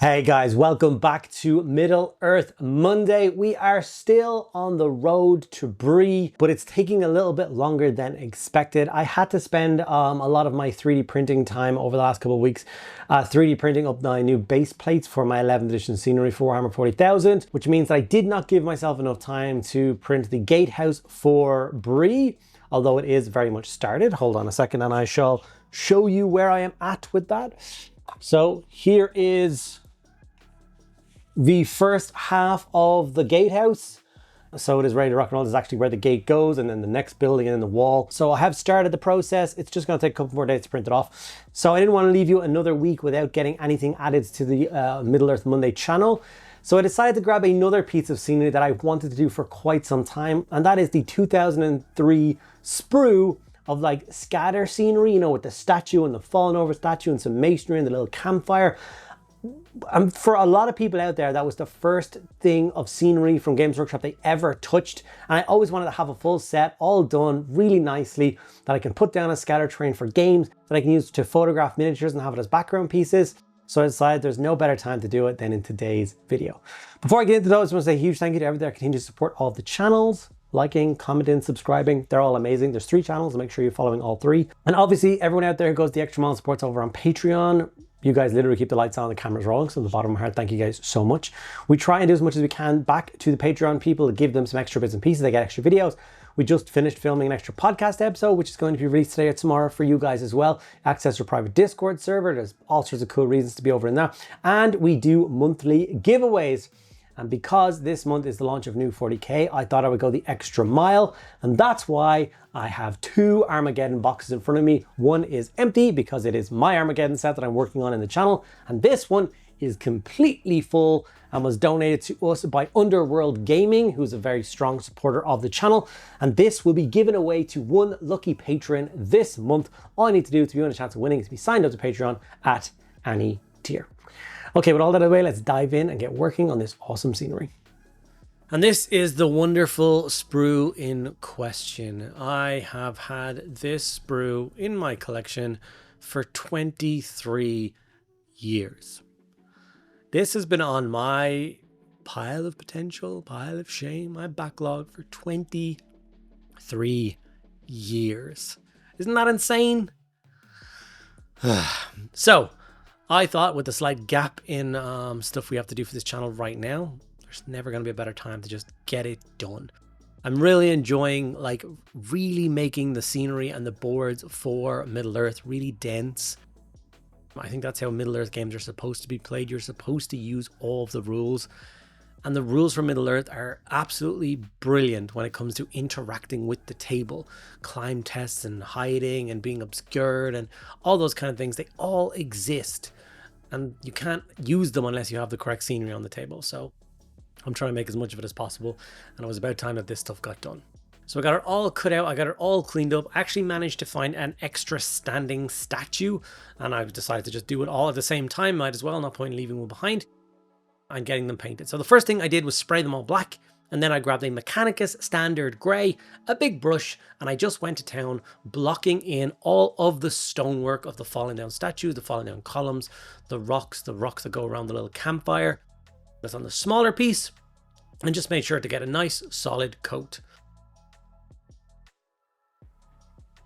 Hey guys, welcome back to Middle Earth Monday. We are still on the road to Brie, but it's taking a little bit longer than expected. I had to spend a lot of my 3D printing time over the last couple of weeks 3D printing up my new base plates for my 11th edition scenery for Warhammer 40,000, which means that I did not give myself enough time to print the gatehouse for Brie, although it is very much started. Hold on a second and I shall show you where I am at with that. So here is the first half of the gatehouse. So it is ready to rock and roll. This is actually where the gate goes, and then the next building and then the wall. So I have started the process. It's just going to take a couple more days to print it off. So I didn't want to leave you another week without getting anything added to the Middle Earth Monday channel. So I decided to grab another piece of scenery that I wanted to do for quite some time, and that is the 2003 sprue of like scatter scenery, you know, with the statue and the fallen over statue and some masonry and the little campfire. For a lot of people out there, that was the first thing of scenery from Games Workshop they ever touched. And I always wanted to have a full set, all done really nicely, that I can put down a scatter terrain for games, that I can use to photograph miniatures and have it as background pieces. So I decided there's no better time to do it than in today's video. Before I get into those, I just want to say a huge thank you to everyone that continues to support all of the channels. Liking, commenting, subscribing, they're all amazing. There's 3 channels, make sure you're following all 3. And obviously everyone out there who goes the extra mile and supports over on Patreon. You guys literally keep the lights on, the cameras rolling. So from the bottom of my heart, thank you guys so much. We try and do as much as we can back to the Patreon people to give them some extra bits and pieces. They get extra videos. We just finished filming an extra podcast episode, which is going to be released today or tomorrow for you guys as well. Access to a private Discord server. There's all sorts of cool reasons to be over in that. And we do monthly giveaways. And because this month is the launch of new 40k, I thought I would go the extra mile. And that's why I have 2 Armageddon boxes in front of me. One is empty because it is my Armageddon set that I'm working on in the channel. And this one is completely full and was donated to us by Underworld Gaming, who's a very strong supporter of the channel. And this will be given away to one lucky patron this month. All I need to do to be on a chance of winning is be signed up to Patreon at any tier. Okay, with all that out of the way, let's dive in and get working on this awesome scenery. And this is the wonderful sprue in question. I have had this sprue in my collection for 23 years. This has been on my pile of potential, pile of shame, my backlog for 23 years. Isn't that insane? So, I thought with the slight gap in stuff we have to do for this channel right now, there's never going to be a better time to just get it done. I'm really enjoying like really making the scenery and the boards for Middle Earth really dense. I think that's how Middle Earth games are supposed to be played. You're supposed to use all of the rules. And the rules for Middle Earth are absolutely brilliant when it comes to interacting with the table. Climb tests and hiding and being obscured and all those kind of things, they all exist. And you can't use them unless you have the correct scenery on the table. So I'm trying to make as much of it as possible. And it was about time that this stuff got done. So I got it all cut out. I got it all cleaned up. I actually managed to find an extra standing statue. And I decided to just do it all at the same time. Might as well, not point in leaving one behind. And getting them painted. So the first thing I did was spray them all black. And then I grabbed a Mechanicus standard grey, a big brush, and I just went to town blocking in all of the stonework of the fallen down statue, the fallen down columns, the rocks that go around the little campfire. That's on the smaller piece, and just made sure to get a nice solid coat.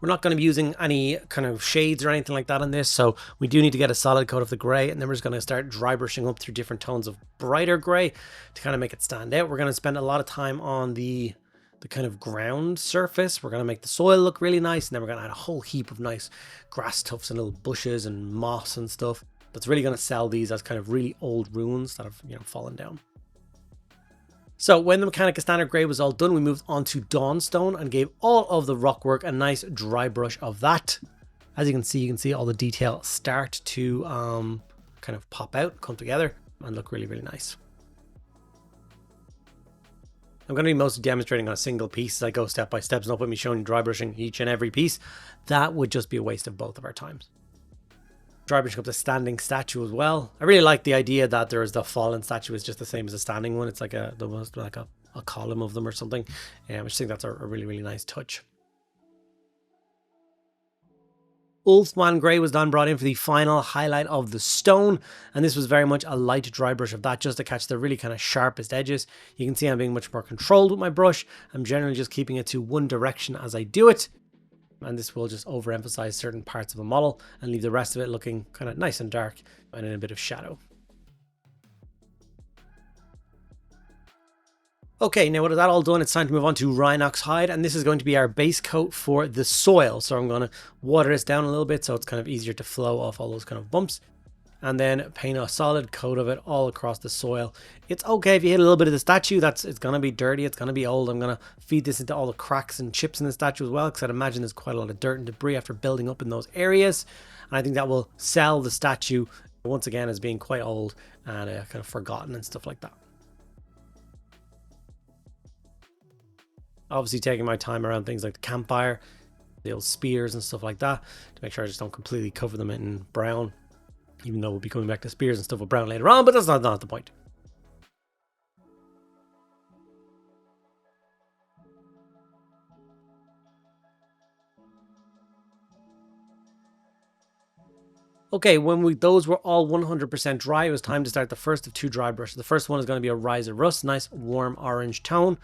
We're not going to be using any kind of shades or anything like that on this, so we do need to get a solid coat of the grey, and then we're just going to start dry brushing up through different tones of brighter grey to kind of make it stand out. We're going to spend a lot of time on the kind of ground surface. We're going to make the soil look really nice, and then we're going to add a whole heap of nice grass tufts and little bushes and moss and stuff. That's really going to sell these as kind of really old ruins that have, you know, fallen down. So when the Mechanicus Standard Grey was all done, we moved on to Dawnstone and gave all of the rockwork a nice dry brush of that. As you can see all the detail start to kind of pop out, come together, and look really, really nice. I'm going to be mostly demonstrating on a single piece as I go step by step. It's not with me showing you dry brushing each and every piece. That would just be a waste of both of our times. Dry brushing up the standing statue as well. I really like the idea that there is the fallen statue is just the same as the standing one. It's like a column of them or something. I just think that's a really, really nice touch. Ulfman Grey was then brought in for the final highlight of the stone, and this was very much a light dry brush of that, just to catch the really kind of sharpest edges. You can see I'm being much more controlled with my brush. I'm generally just keeping it to one direction as I do it, and this will just overemphasize certain parts of a model and leave the rest of it looking kind of nice and dark and in a bit of shadow. Okay, now with that all done, it's time to move on to Rhinox Hide, and this is going to be our base coat for the soil. So I'm going to water this down a little bit so it's kind of easier to flow off all those kind of bumps, and then paint a solid coat of it all across the soil. It's okay if you hit a little bit of the statue. It's going to be dirty, it's going to be old. I'm going to feed this into all the cracks and chips in the statue as well, because I'd imagine there's quite a lot of dirt and debris after building up in those areas, and I think that will sell the statue once again as being quite old and kind of forgotten and stuff like that. Obviously taking my time around things like the campfire, the old spears and stuff like that, to make sure I just don't completely cover them in brown, even though we'll be coming back to spears and stuff with brown later on, but that's not the point. Okay, when those were all 100% dry, it was time to start the first of two dry brushes. The first one is going to be a Rise of Rust, nice warm orange tone.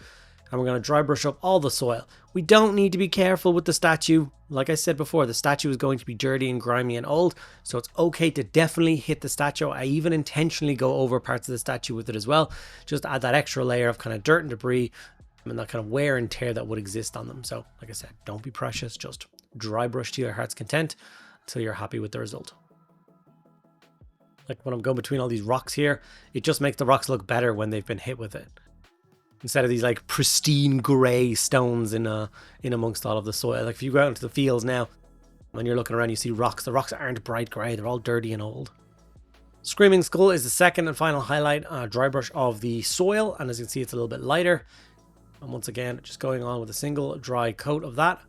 And we're going to dry brush up all the soil. We don't need to be careful with the statue. Like I said before, the statue is going to be dirty and grimy and old, so it's okay to definitely hit the statue. I even intentionally go over parts of the statue with it as well, just to add that extra layer of kind of dirt and debris and that kind of wear and tear that would exist on them. So like I said, don't be precious, just dry brush to your heart's content until you're happy with the result. Like when I'm going between all these rocks here, it just makes the rocks look better when they've been hit with it, instead of these like pristine gray stones in amongst all of the soil. Like if you go out into the fields now, when you're looking around, you see rocks. The rocks aren't bright gray, they're all dirty and old. Screaming Skull is the second and final highlight dry brush of the soil, and as you can see, it's a little bit lighter. And once again, just going on with a single dry coat of that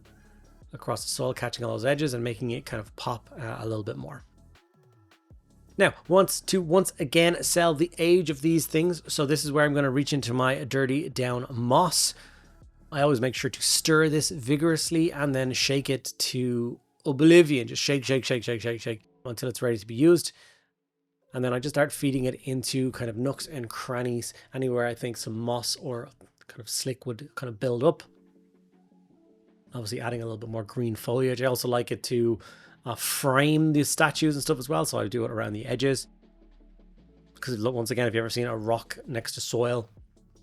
across the soil, catching all those edges and making it kind of pop a little bit more. Now, once again sell the age of these things, so this is where I'm going to reach into my dirty down moss. I always make sure to stir this vigorously and then shake it to oblivion. Just shake until it's ready to be used. And then I just start feeding it into kind of nooks and crannies, anywhere I think some moss or kind of slick would kind of build up. Obviously adding a little bit more green foliage. I also like it to frame the statues and stuff as well, so I do it around the edges, because look, once again, if you've ever seen a rock next to soil,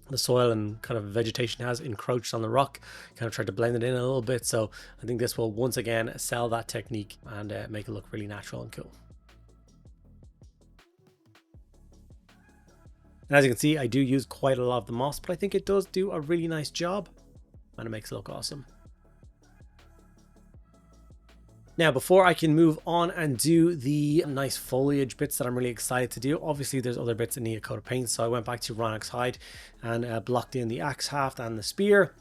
the soil and kind of vegetation has encroached on the rock, kind of tried to blend it in a little bit. So I think this will once again sell that technique and make it look really natural and cool. And as you can see, I do use quite a lot of the moss, but I think it does do a really nice job and it makes it look awesome. Now, before I can move on and do the nice foliage bits that I'm really excited to do, obviously there's other bits that need a coat of paint. So I went back to Rhinox Hide and blocked in the axe haft and the spear.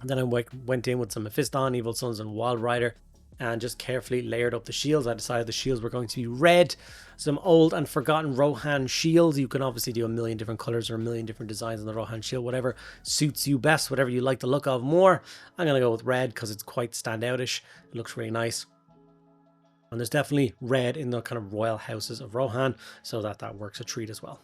And then I went in with some Mephiston, Evil Sons and Wild Rider and just carefully layered up the shields. I decided the shields were going to be red. Some old and forgotten Rohan shields. You can obviously do a million different colors or a million different designs on the Rohan shield, whatever suits you best, whatever you like the look of more. I'm going to go with red because it's quite standoutish. It looks really nice. And there's definitely red in the kind of royal houses of Rohan, so that works a treat as well.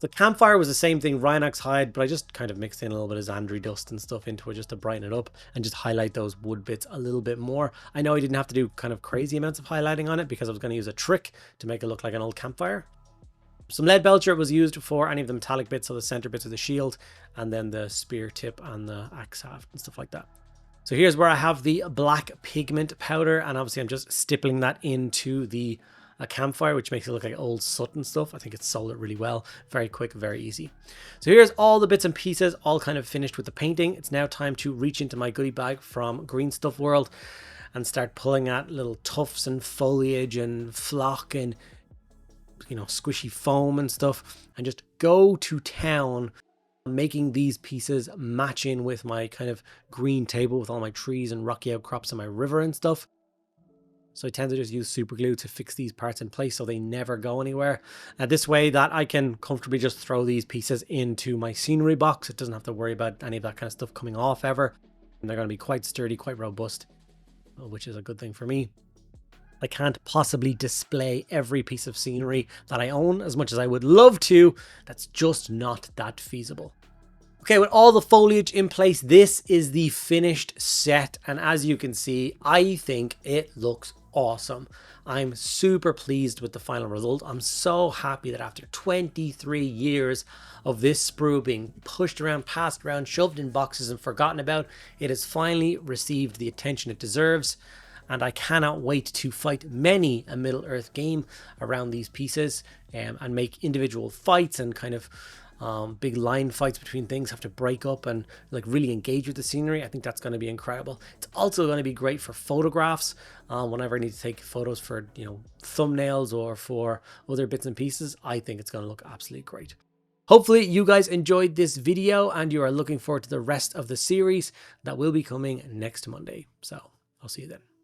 The campfire was the same thing, Rhinox Hide, but I just kind of mixed in a little bit of Xandri dust and stuff into it just to brighten it up and just highlight those wood bits a little bit more. I know I didn't have to do kind of crazy amounts of highlighting on it because I was going to use a trick to make it look like an old campfire. Some lead belcher was used for any of the metallic bits, so the center bits of the shield, and then the spear tip and the axe haft and stuff like that. So here's where I have the black pigment powder, and obviously I'm just stippling that into the campfire, which makes it look like old soot and stuff. I think it sold it really well. Very quick, very easy. So here's all the bits and pieces, all kind of finished with the painting. It's now time to reach into my goodie bag from Green Stuff World and start pulling at little tufts and foliage and flock and, you know, squishy foam and stuff, and just go to town making these pieces match in with my kind of green table with all my trees and rocky outcrops and my river and stuff. So I tend to just use super glue to fix these parts in place so they never go anywhere. This way that I can comfortably just throw these pieces into my scenery box. It doesn't have to worry about any of that kind of stuff coming off ever. And they're going to be quite sturdy, quite robust. which is a good thing for me. I can't possibly display every piece of scenery that I own as much as I would love to. That's just not that feasible. Okay, with all the foliage in place, this is the finished set. And as you can see, I think it looks awesome. I'm super pleased with the final result. I'm so happy that after 23 years of this sprue being pushed around, passed around, shoved in boxes and forgotten about, it has finally received the attention it deserves. And I cannot wait to fight many a Middle-earth game around these pieces, and make individual fights and kind of big line fights between things, have to break up and like really engage with the scenery. I think that's going to be incredible. It's also going to be great for photographs whenever I need to take photos for, you know, thumbnails or for other bits and pieces. I think it's going to look absolutely great. Hopefully you guys enjoyed this video and you are looking forward to the rest of the series that will be coming next Monday. So I'll see you then.